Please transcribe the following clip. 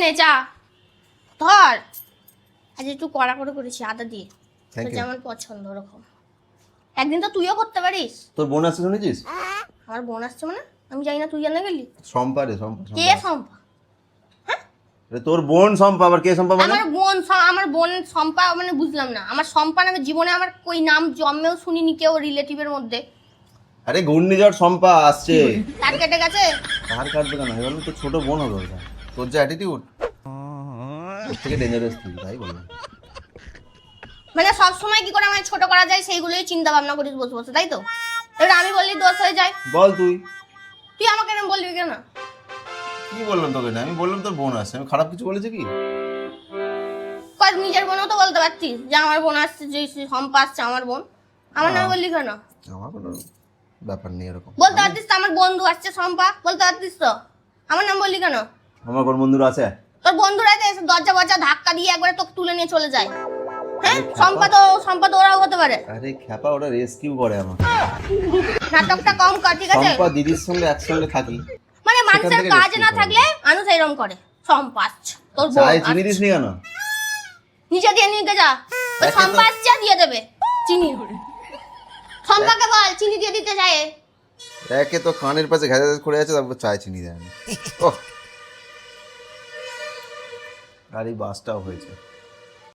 নে চা ধর। আজ একটু কড়া করে করেছি আদা দিয়ে, যেমন পছন্দ ওরকম। একদিন তো তুইও করতে পারিস। তোর বোন আসছে শুনেছিস? আমার বোন আসছে মানে? আমি জানি না, তুই জানা গেলি? শম্পা রে, শম্পা। কে শম্পা? তোর বোন শম্পা, আবার কে শম্পা মানে? আমার বোন শম্পা মানে বুঝলাম না। আমার শম্পা নামে জীবনে আমার কই নাম জন্মেও শুনিনি কেউ রিলেটিভের মধ্যে। আরে ঘূর্ণিঝড় শম্পা আসছে। তার কেটে গেছে? তার কাটবে কেন? আমি বললাম তোর ছোট বোন হবে ওটা। তোর যে অ্যাটিটিউড, ওর থেকে ডেঞ্জারাস তুই, তাই বললাম। মানে সব সময় কি করে আমায় ছোট করা যায় সেইগুলোই চিন্তা ভাবনা করিস বসে বসে, তাই তো? এবার আমি বললি দোষ হয়ে যায়। বল তুই। তুই আমাকে এরকম বলবি কেন? কি বললাম তোকে? না আমি বললাম তোর বোন আসছে, আমি খারাপ কিছু বলেছি কি? কয় নিজের বোনও তো বলতে পারতিস যে আমার বোন আসছে, যে শম্পা আসছে আমার বোন। আমার নাম বললি কেন? আমার কোনো ব্যাপার নেই এরকম। বলতে পারতিস তো আমার বন্ধু আসছে শম্পা, বলতে পারতিস তো। আমার নাম বললি কেন? আমার কোন বন্ধুরা আছে? তোর বন্ধুরা তো এসে দরজা বরজা ধাক্কা দিয়ে একবারে তোকে তুলে নিয়ে চলে যায়। হ্যাঁ, শম্পা তো ওরাও হতে পারে। আরে খ্যাপা, ওরা রেস্কিউ করে আমাকে। নাটকটা কম কর, ঠিক আছে? শম্পা দিদির সঙ্গে একসঙ্গে থাকি। মানে মানুষের কাজ না থাকলে মানুষ এরকম করে। শম্পা আসছে, তোর বোন চাই চিনি দিস নি কেন? নিচে দিয়ে নিয়ে যা। ওই শম্পা আসছে দিয়ে দেবে চিনি। শম্পাকে বল চিনি দিয়ে দিতে চায়। একে তো কানের পাশে ঘেঁষা করে আছে, তারপর চায় চিনি দেয় না। ওহ, আর এই বাসটাও হয়েছে।